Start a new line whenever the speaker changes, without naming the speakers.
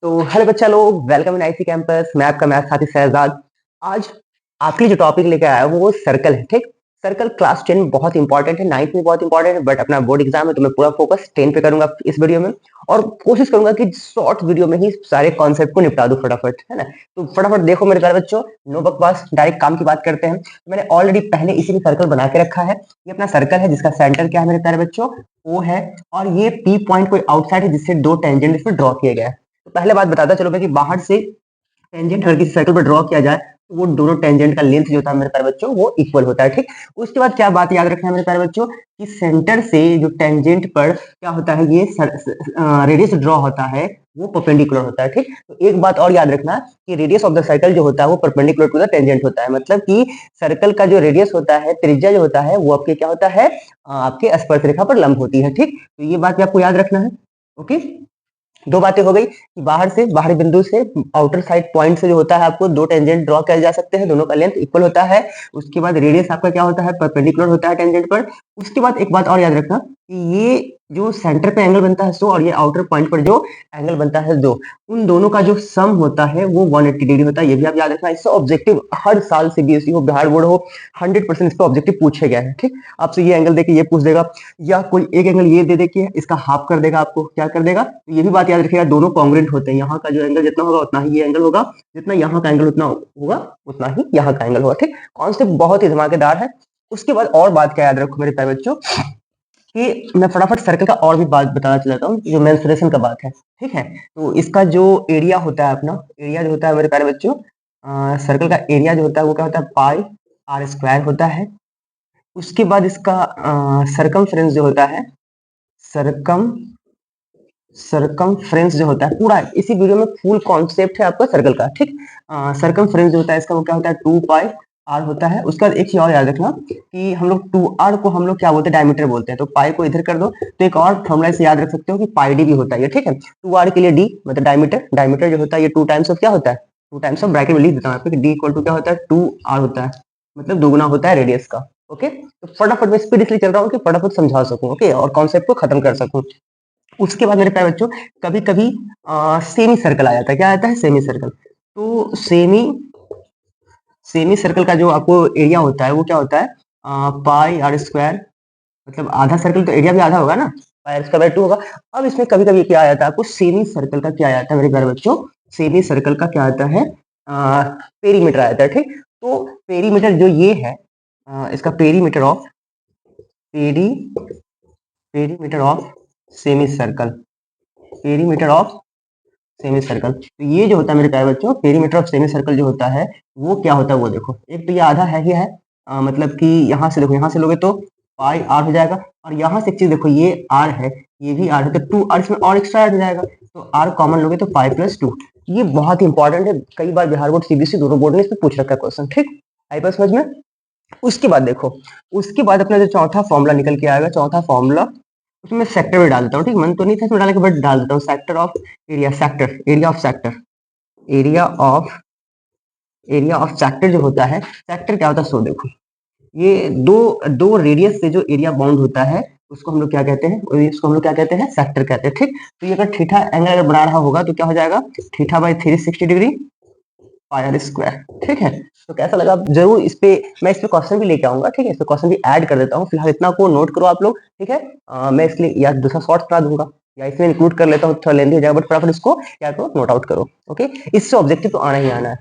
तो हेलो बच्चा लोग, वेलकम इन आईसी कैंपस। मैं आपका मैथ साथी शहजाद। आज आपके लिए जो टॉपिक लेकर आया हूँ वो सर्कल है। ठीक, सर्कल क्लास 10 में बहुत इंपॉर्टेंट है, 9th में बहुत इंपॉर्टेंट है, बट अपना बोर्ड एग्जाम है तो मैं पूरा फोकस 10 पे करूंगा इस वीडियो में। और कोशिश करूंगा कि शॉर्ट वीडियो में ही सारे कॉन्सेप्ट को निपटा दूं फटाफट, है ना। तो फटाफट देखो मेरे प्यारे बच्चों, नो बकवास, डायरेक्ट काम की बात करते हैं। मैंने ऑलरेडी पहले इसी में सर्कल बना के रखा है। ये अपना सर्कल है जिसका सेंटर क्या है मेरे प्यारे बच्चों, ओ है। और ये पी पॉइंट कोई आउटसाइड है जिससे दो टेंजेंट इसमें ड्रॉ किए गए हैं। तो पहले बात बताता चलो मैं कि बाहर से टेंजेंट अगर किसी सर्कल पर ड्रॉ किया जाए तो वो दोनों टेंजेंट का लेंथ जो होता है मेरे प्यारे बच्चों वो इक्वल होता है। ठीक, उसके बाद क्या बात याद रखना है मेरे प्यारे बच्चों कि सेंटर से जो टेंजेंट पर क्या होता है, ये रेडियस ड्रॉ होता है वो परपेंडिकुलर होता है। ठीक, तो एक बात और याद रखना कि रेडियस ऑफ द सर्कल जो होता है वो परपेंडिकुलर टू द टेंजेंट होता है। मतलब कि सर्कल का जो रेडियस होता है, त्रिज्या जो होता है वो आपके क्या होता है, आपके स्पर्श रेखा पर लंब होती है। ठीक, तो ये बात भी आपको याद रखना है। ओके, दो बातें हो गई कि बाहर से, बाहरी बिंदु से आउटर साइड पॉइंट से जो होता है आपको दो टेंजेंट ड्रॉ किया जा सकते हैं, दोनों का लेंथ इक्वल होता है। उसके बाद रेडियस आपका क्या होता है, परपेंडिकुलर होता है टेंजेंट पर। उसके बाद एक बात और याद रखना कि ये जो सेंटर पे एंगल बनता है सो, और ये आउटर पॉइंट पर जो एंगल बनता है दो, उन दोनों का जो सम होता है वो 180 डिग्री होता है। ये भी आप याद रखना। इससे ऑब्जेक्टिव हर साल सीबीएसई हो, बिहार बोर्ड हो, 100% इस पर ऑब्जेक्टिव पूछे गए हैं। ठीक, आपसे ये एंगल देके ये पूछ देगा, या कोई एक एंगल ये दे दे के इसका हाफ कर देगा, आपको क्या कर देगा। तो ये भी बात याद रखिएगा, दोनों कॉन्ग्रुएंट होते हैं। यहाँ का जो एंगल जितना होगा उतना ही ये एंगल होगा, जितना यहाँ का एंगल उतना होगा उतना ही यहाँ का एंगल होगा। ठीक, कॉन्सेप्ट बहुत ही धमाकेदार है। उसके बाद और बात क्या याद रखो मेरे प्यारे बच्चों कि मैं फटाफट सर्कल का और भी बात बताना चाहता हूँ, जो मेंसुरेशन का बात है। ठीक है, तो इसका जो एरिया होता है, अपना एरिया जो होता है मेरे प्यारे बच्चों, सर्कल का एरिया जो होता है वो क्या होता है, पाई आर स्क्वायर होता है। उसके बाद इसका सरकमफ्रेंस जो होता है, सरकमफ्रेंस जो होता है, पूरा इसी वीडियो में फुल कॉन्सेप्ट है आपका सर्कल का। ठीक, सरकमफ्रेंस जो होता है इसका वो क्या होता है, 2 पाई आर होता है। उसका एक चीज और याद रखना कि हम लोग 2r को हम लोग क्या बोलते हैं, डायमीटर बोलते हैं। तो पाई को इधर कर दो तो एक और फॉर्मूला से याद रख सकते हो कि पाई डी भी होता है। ठीक है, 2r के लिए डी मतलब डायमीटर, डायमीटर जो होता है ये 2 टाइम्स ऑफ क्या होता है, 2 टाइम्स ऑफ, ब्रैकेट में लिख देता हूँ आपको कि डी इक्वल टू क्या होता है, 2r होता है, मतलब दोगुना होता है रेडियस का। ओके, तो फटाफट मैं स्पीड इसलिए चल रहा हूँ कि फटाफट समझा सकूं, ओके, और कॉन्सेप्ट को खत्म कर सकूं। उसके बाद मेरे प्यारे बच्चों कभी कभी सेमी सर्कल आ जाता है। क्या आता है, सेमी सर्कल। तो सेमी सर्कल का जो आपको एरिया होता है वो क्या होता है, पाई आर स्क्वायर, मतलब आधा सर्कल तो एरिया भी आधा होगा ना, पाई आर स्क्वायर 2 होगा। अब इसमें कभी कभी क्या आ जाता है आपको, सेमी सर्कल का क्या आता है मेरे प्यारे बच्चों, सेमी सर्कल का क्या आता है, पेरीमीटर आ जाता है। ठीक, तो पेरीमीटर जो ये है, इसका perimeter of perimeter of semi circle, perimeter of semi circle. तो ये जो होता है मेरे प्यारे बच्चों, पेरीमीटर ऑफ सेमी सर्कल जो होता है वो क्या होता है, वो देखो। एक तो ये आधा है ही है, मतलब कि यहाँ से देखो, यहाँ से लोगे तो पाई आर हो जाएगा, और यहाँ से एक चीज देखो, ये आर है, ये भी आर है, तो 2 आर इसमें और एक्स्ट्रा ऐड हो जाएगा, तो आर कॉमन लोगे तो पाई प्लस 2। ये बहुत इंपॉर्टेंट है, कई बार बिहार बोर्ड सीबीएसई दोनों बोर्ड ने इस पर पूछ रखा है क्वेश्चन। ठीक, आई बात समझ में। उसके बाद देखो, उसके बाद अपना जो चौथा फॉर्मूला निकल के आएगा, चौथा फॉर्मूला, उसमें सेक्टर भी डाल देता हूँ। ठीक, मन तो नहीं था इसमें डालने के, बट डाल देता हूँ, sector of area, sector area of sector, area of sector जो होता है, सेक्टर क्या होता है, सो देखो, ये दो दो रेडियस से जो एरिया बाउंड होता है उसको हम लोग क्या कहते हैं, इसको हम लोग क्या कहते हैं, सेक्टर कहते हैं। ठीक, तो ये अगर थीटा एंगल अगर बना रहा होगा तो क्या हो जाएगा, theta by 360 degree pi R square. ठीक है, तो कैसा लगा आप जरूर इस पे, मैं इस पे क्वेश्चन भी लेके आऊंगा। ठीक है, इस पे क्वेश्चन भी ऐड कर देता हूँ, फिलहाल इतना को नोट करो आप लोग। ठीक है, मैं इसलिए या दूसरा शॉर्ट करा दूंगा या इसमें इंक्लूड कर लेता हूँ, थोड़ा लेंदी हो जाएगा, बट फटाफट इसको क्या करो, नोट आउट करो। ओके, इससे ऑब्जेक्टिव तो आना ही आना है।